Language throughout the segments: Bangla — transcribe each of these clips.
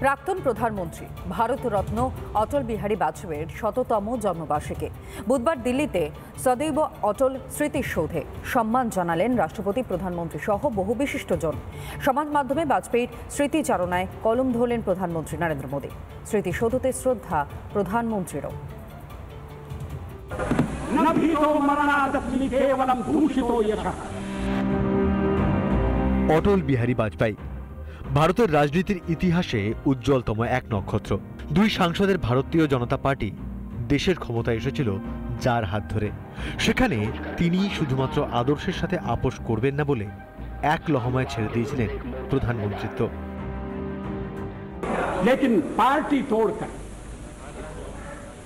প্রাক্তন প্রধানমন্ত্রী ভারতরত্ন অটল বিহারী বাজপেয়ীর ১০০তম জন্মবার্ষিকী বুধবার দিল্লিতে সদৈব অটল স্মৃতিসৌধে সম্মান জানালেন রাষ্ট্রপতি, প্রধানমন্ত্রী সহ বহু বিশিষ্টজন। সমাজ মাধ্যমে বাজপেয়ীর স্মৃতিচারণায় কলম ধরলেন প্রধানমন্ত্রী নরেন্দ্র মোদী। স্মৃতিসৌধতে শ্রদ্ধা প্রধানমন্ত্রীরও। অটল বিহারী বাজপেয়ী ভারতের রাজনীতির ইতিহাসে উজ্জ্বলতম এক নক্ষত্র। দুই সাংসদের ভারতীয় জনতা পার্টি দেশের ক্ষমতায় এসেছিল যার হাত ধরে। সেখানে তিনি শুধুমাত্র আদর্শের সাথে আপোষ করবেন না বলে এক লহমায় ছেড়ে দিয়েছিলেন প্রধানমন্ত্রিত্ব। लेकिन पार्टी तोड़कर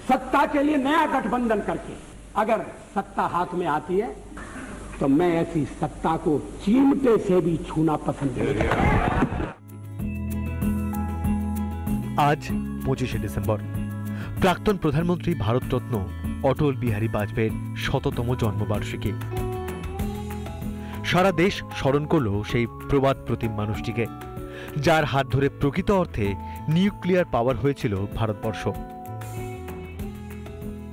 सत्ता के लिए नया गठबंधन करके अगर सत्ता हाथ में आती है तो मैं ऐसी सत्ता को चिमटे से भी छूना पसंद नहीं करता। আজ ২৫শে ডিসেম্বর, প্রাক্তন প্রধানমন্ত্রী ভারতরত্ন অটল বিহারী বাজপেয়ীর ১০০তম জন্মবার্ষিকী। সারা দেশ স্মরণ করল সেই প্রবাদ প্রতিম মানুষটিকে, যার হাত ধরে প্রকৃত অর্থে নিউক্লিয়ার পাওয়ার হয়েছিল ভারতবর্ষ।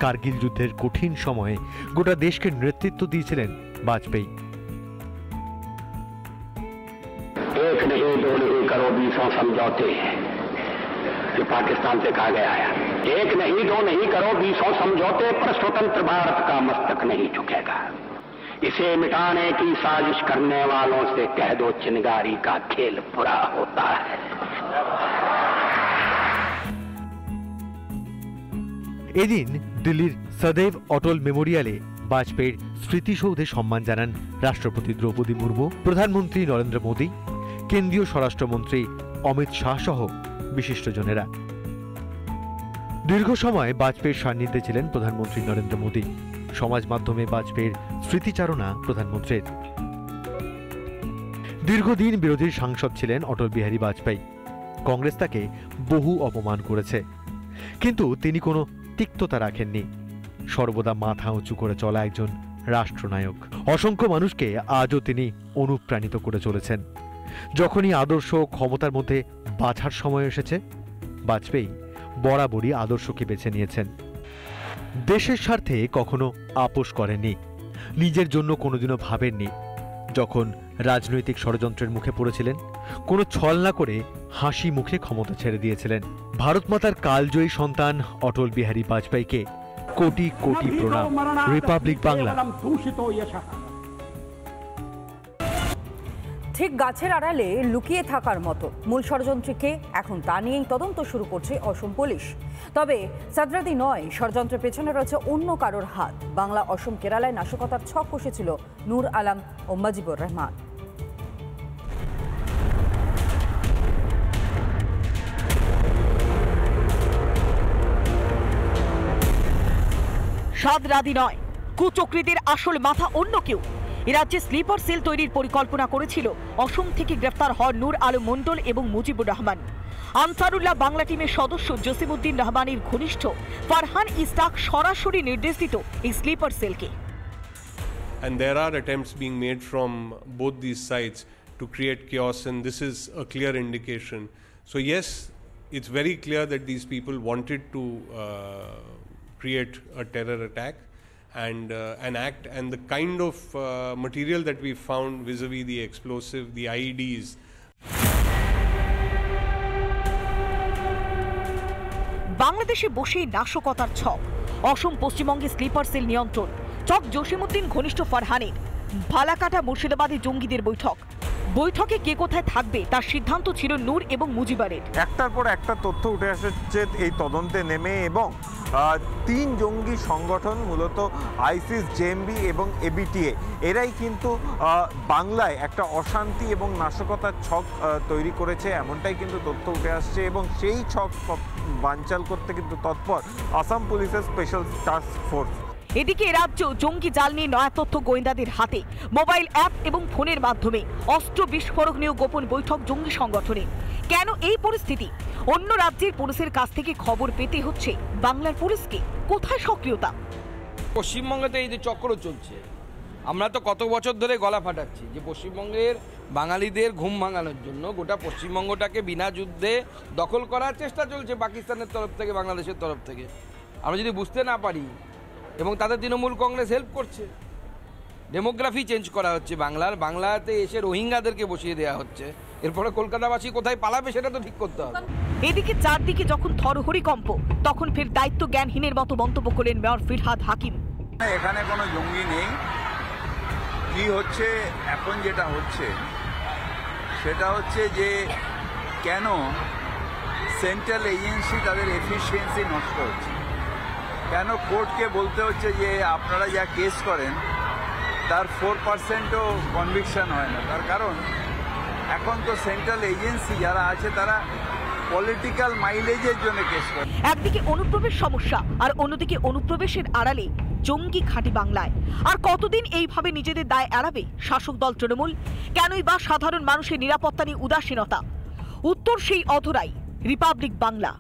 কার্গিল যুদ্ধের কঠিন সময়ে গোটা দেশকে নেতৃত্ব দিয়েছিলেন বাজপেয়ী। एक नहीं दो नहीं करो 20 समझौते जो पाकिस्तान से कहा गया है। एक नहीं दो नहीं करो 20 समझौते पर स्वतंत्र भारत का मस्तक नहीं झुकेगा। इसे मिटाने की साजिश करने वालों से कह दो चिनगारी का खेल बुरा होता है। এদিন দিল্লির সদৈব অটল মেমোরিয়ালে বাজপেয়ীর স্মৃতিসৌধে সম্মান জানান রাষ্ট্রপতি দ্রৌপদী মুর্মু, প্রধানমন্ত্রী নরেন্দ্র মোদী, কেন্দ্রীয় স্বরাষ্ট্রমন্ত্রী অমিত শাহ সহ বিশিষ্টজনেরা। দীর্ঘ সময় বাজপেয়ীর সান্নিধ্যে ছিলেন প্রধানমন্ত্রী নরেন্দ্র মোদী। সমাজ মাধ্যমে বাজপেয়ীর স্মৃতিচারণা প্রধানমন্ত্রীর। দীর্ঘদিন বিরোধী সাংসদ ছিলেন অটল বিহারী বাজপেয়ী। কংগ্রেস তাকে বহু অপমান করেছে, কিন্তু তিনি কোনো তিক্ততা রাখেননি। সর্বদা মাথা উঁচু করে চলা একজন রাষ্ট্রনায়ক। অসংখ্য মানুষকে আজও তিনি অনুপ্রাণিত করে চলেছেন। যখনই আদর্শ ক্ষমতার মধ্যে বাছার সময় এসেছে, বাজপেয়ী বরাবরই আদর্শকে বেছে নিয়েছেন। দেশের স্বার্থে কখনো আপোষ করেননি, নিজের জন্য কোনোদিনও ভাবেননি। যখন রাজনৈতিক ষড়যন্ত্রের মুখে পড়েছিলেন, কোনো ছল না করে হাসি মুখে ক্ষমতা ছেড়ে দিয়েছিলেন। ভারত মাতার কালজয়ী সন্তান অটল বিহারী বাজপেয়ীকে কোটি কোটি প্রণাম। রিপাবলিক বাংলা। ঠিক গাছের আড়ালে লুকিয়ে থাকার মতো মূল ষড়যন্ত্রীকে, এখন তা নিয়েই তদন্ত শুরু করছে অসম পুলিশ। তবে সাদরাদি নয়, ষড়যন্ত্রের পেছনে রয়েছে অন্য কারোর হাত। বাংলা, অসম, কেরালায় নাশকতার ছক কষেছিল নূর আলম ও মুজিবুর রহমান। সাদরাদি নয়, কুচক্রীদের আসল মাথা অন্য কেউ। এ রাজ্যে স্লিপার সেল তৈরির পরিকল্পনা করেছিল অসম থেকে গ্রেফতার হওয়া নূর আলম মন্ডল এবং মুজিবুর রহমান। আনসারুল্লাহ বাংলা টিমের সদস্য জসিমউদ্দিন রহমানের ঘনিষ্ঠ ফারহান ইস্তাক সরাসরি নির্দেশ দিত এই sleeper সেলকে। And there are attempts being made from both these sides to create chaos, and this is a clear indication. So yes, it's very clear that these people wanted to create a terror attack and an act, and the kind of material that we found vis-a-vis the explosive, the IEDs. বাংলাদেশে বসেই নাশকতার ছক, অসম পশ্চিমবঙ্গে স্লিপার সেল নিয়ন্ত্রণ, চক জসিমউদ্দিন ঘনিষ্ঠ ফারহানের, ভালাকাটা মুর্শিদাবাদে জঙ্গিদের বৈঠক। বৈঠকে কে কোথায় থাকবে তার সিদ্ধান্ত ছিল নূর এবং মুজিবারের। একটার পর একটা তথ্য উঠে আসছে এই তদন্তে নেমে, এবং 3 জঙ্গি সংগঠন, মূলত আইসিস, জেএমবি এবং এবিটিএ, এরাই কিন্তু বাংলায় একটা অশান্তি এবং নাশকতার ছক তৈরি করেছে, এমনটাই কিন্তু তথ্য উঠে আসছে। এবং সেই ছক বানচাল করতে কিন্তু তৎপর আসাম পুলিশের স্পেশাল টাস্ক ফোর্স। এদিকে রাজ্য জঙ্গি জাল নিয়ে নয়া তথ্য গোয়েন্দাদের হাতে। মোবাইল অ্যাপ এবং ফোনের মাধ্যমে অস্ত্র বিস্ফোরক নিয়ে গোপন বৈঠক জঙ্গি সংগঠনে। কেন এই পরিস্থিতি? অন্য রাজ্যের পুলিশের কাছ থেকে খবর পেতে হচ্ছে বাংলার পুলিশকে। কোথায় সক্রিয়তা? পশ্চিমবঙ্গে তো এই যে চক্র চলছে, আমরা তো কত বছর ধরে গলা ফাটাচ্ছি যে পশ্চিমবঙ্গের বাঙালিদের ঘুম ভাঙানোর জন্য গোটা পশ্চিমবঙ্গটাকে বিনা যুদ্ধে দখল করার চেষ্টা চলছে পাকিস্তানের তরফ থেকে, বাংলাদেশের তরফ থেকে। আমরা যদি বুঝতে না পারি, এবং তাদের তৃণমূল কংগ্রেস হেল্প করছে, ডেমোগ্রাফি চেঞ্জ করা হচ্ছে বাংলাতে এসে রোহিঙ্গাদেরকে বসিয়ে দেওয়া হচ্ছে, এরপরে কলকাতাবাসী কোথায় পালাবে সেটা তো ঠিক করতে হবে। এদিকে চারদিকে যখন থরহরিকম্প, তখন ফের দায়িত্ব জ্ঞানহীনের মতো মন্তব্য করলেন মেয়র ফিরহাদ হাকিম। এখানে কোনো জঙ্গি নেই। কি হচ্ছে এখন, যেটা হচ্ছে সেটা হচ্ছে যে কেন সেন্ট্রাল এজেন্সি তাদের এফিসিয়েন্সি নষ্ট হচ্ছে, কেন কোর্টকে বলতে হচ্ছে যে আপনারা যা কেস করেন তার 4%ও কনভিকশন হয় না। তার কারণ এখন তো সেন্ট্রাল এজেন্সি যারা আছে তারা পলিটিক্যাল মাইলেজের জন্য কেস করে। একদিকে অনুপ্রবেশ সমস্যা, আর অন্যদিকে অনুপ্রবেশের আড়ালে জঙ্গি ঘাঁটি বাংলায়। আর কতদিন এইভাবে নিজেদের দায় এড়াবে শাসক দল তৃণমূল? কেনই বা সাধারণ মানুষের নিরাপত্তা নিয়ে উদাসীনতা? উত্তর সেই অধরাই। রিপাবলিক বাংলা।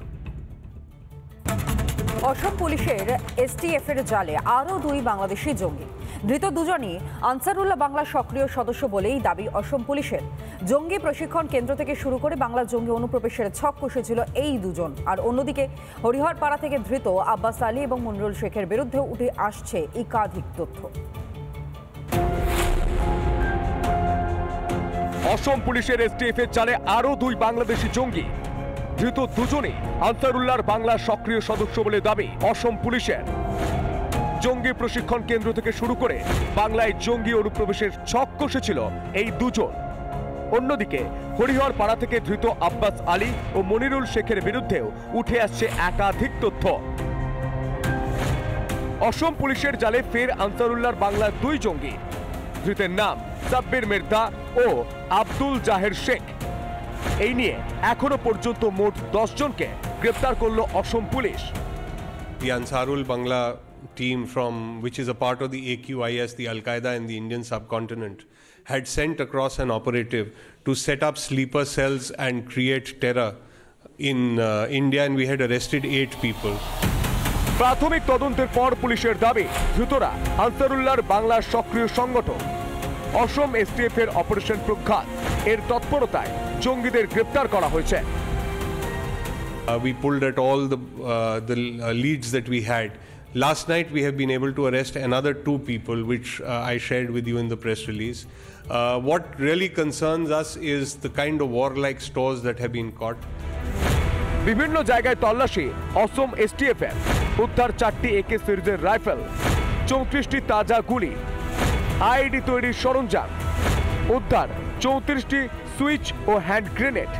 অসম পুলিশের এসটিএফ এর জালে আরও 2 বাংলাদেশি জঙ্গি। ধৃত দুজনই আনসারুল্লাহ বাংলার সক্রিয় সদস্য বলেই দাবি অসম পুলিশের। জঙ্গি প্রশিক্ষণ কেন্দ্র থেকে শুরু করে বাংলা জঙ্গি অনুপ্রবেশের ছক কষেছিল এই দুজন। আর অন্যদিকে হরিহরপাড়া থেকে ধৃত আব্বাস আলী এবং মনিরুল শেখের বিরুদ্ধে উঠে আসছে একাধিক তথ্য। অসম পুলিশের এসটিএফ এর জালে আরও 2 বাংলাদেশি জঙ্গি। ধৃত দুজনেই আনসারুল্লাহর বাংলার সক্রিয় সদস্য বলে দাবি অসম পুলিশের। জঙ্গি প্রশিক্ষণ কেন্দ্র থেকে শুরু করে বাংলায় জঙ্গি অনুপ্রবেশের ছক কষেছিল এই দুজন। অন্যদিকে হরিহরপাড়া থেকে ধৃত আব্বাস আলী ও মনিরুল শেখের বিরুদ্ধেও উঠে আসছে একাধিক তথ্য। অসম পুলিশের জালে ফের আনসারুল্লাহর বাংলার 2 জঙ্গি। ধৃতের নাম সাব্বির মির্জা ও আব্দুল জাহের শেখ। এই নিয়ে এখনো পর্যন্ত মোট 10 জনকে গ্রেফতার করলো অসম police. The Ansarul Bangla team, from which is a part of the AQIS, the Al Qaeda in the Indian subcontinent, had sent across an operative to set up sleeper cells and create terror in India, and we had arrested 8 people. প্রাথমিক তদন্তের পর পুলিশের দাবি ধৃতরা আনসারুল্লাহর বাংলার সক্রিয় সংগঠন। অসম এসটিএফ এর অপারেশন প্রখ্যাত এর তৎপরতায় জঙ্গিদের গ্রেফতার করা হয়েছে। We pulled at all the leads that we had. Last night we have been able to arrest another 2 people, which I shared with you in the press release. What really concerns us is the kind of warlike stores that have been caught. বিভিন্ন জায়গায় তল্লাশি অসম এসটিএফ এর। উদ্ধার 4টি AK সিরিজের রাইফেল, 34টি তাজা গুলি, আইডি তৈরির সরঞ্জাম। উদ্ধার 34টি সুইচ ও হ্যান্ড গ্রেনেড।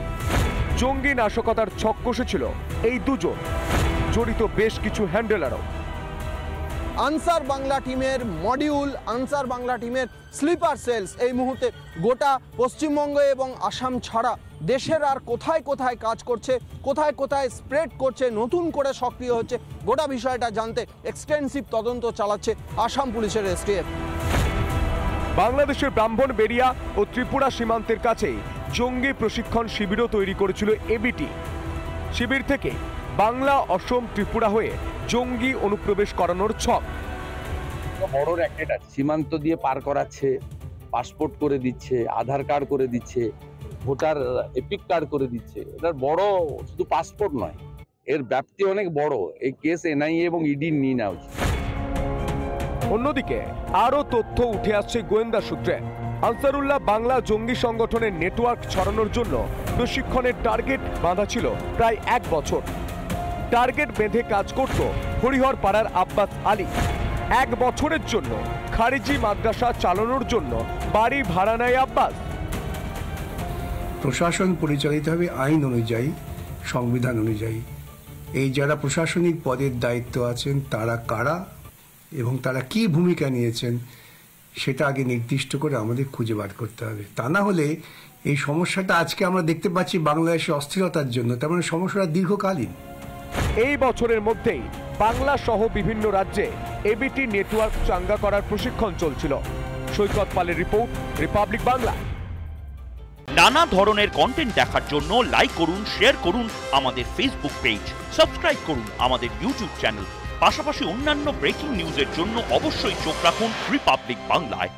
জঙ্গি নাশকতার ছক কষেছিল এই দুজন, জড়িত বেশ কিছু হ্যান্ডেলারও। আনসার বাংলা টিমের মডিউল, আনসার বাংলা টিমের স্লিপার সেলস এই মুহূর্তে গোটা পশ্চিমবঙ্গ এবং আসাম ছাড়া দেশের আর কোথায় কোথায় কাজ করছে, কোথায় কোথায় স্প্রেড করছে, নতুন করে সক্রিয় হচ্ছে, গোটা বিষয়টা জানতে এক্সটেন্সিভ তদন্ত চালাচ্ছে আসাম পুলিশের এসটিএফ। বাংলাদেশের ব্রাহ্মণবেড়িয়া ও ত্রিপুরা সীমান্তের কাছেই জঙ্গি প্রশিক্ষণ শিবিরও তৈরি করেছিল এবিটি। শিবির থেকে বাংলা, অসম, ত্রিপুরা হয়ে জঙ্গি অনুপ্রবেশ করানোর ছক। বড় র্যাকেট আছে, সীমান্ত দিয়ে পার করাচ্ছে, পাসপোর্ট করে দিচ্ছে, আধার কার্ড করে দিচ্ছে, ভোটার এপিক কার্ড করে দিচ্ছে। এটার বড় শুধু পাসপোর্ট নয়, এর ব্যাপ্তি অনেক বড়। এই কেস এনআইএ এবং ইডি নিয়ে নেওয়া উচিত। অন্যদিকে আরো তথ্য উঠে আসছে গোয়েন্দা সূত্রে। আনসারুল্লাহ বাংলা জঙ্গি সংগঠনের নেটওয়ার্ক ছড়ানোর জন্য প্রশিক্ষণের টার্গেট বাঁধা ছিল প্রায় 1 বছর। টার্গেট বেঁধে কাজ করত হরিহরপাড়ার আব্বাস আলী। 1 বছরের জন্য খারিজি মাদ্রাসা চালানোর জন্য বাড়ি ভাড়া নেয় আব্বাস। প্রশাসন পরিচালিত হবে আইন অনুযায়ী, সংবিধান অনুযায়ী। এই যারা প্রশাসনিক পদের দায়িত্ব আছেন তারা কারা এবং তারা কি ভূমিকা নিয়েছেন সেটা আগে নির্দিষ্ট করে আমাদের খুঁজে বার করতে হবে। তা না হলে এই সমস্যাটা আজকে আমরা দেখতে পাচ্ছি বাংলাদেশে অস্থিরতার জন্য, তার মানে সমস্যাটা দীর্ঘকালীন। এই বছরের মধ্যেই বাংলা সহ বিভিন্ন রাজ্যে এবিটি নেটওয়ার্ক চাঙ্গা করার প্রশিক্ষণ চলছিল। সৈকত পালের রিপোর্ট, রিপাবলিক বাংলা। নানা ধরনের কন্টেন্ট দেখার জন্য লাইক করুন, শেয়ার করুন আমাদের ফেসবুক পেজ, সাবস্ক্রাইব করুন আমাদের ইউটিউব চ্যানেল। পাশাপাশি অন্যান্য ব্রেকিং নিউজের জন্য অবশ্যই চোখ রাখুন রিপাবলিক বাংলায়।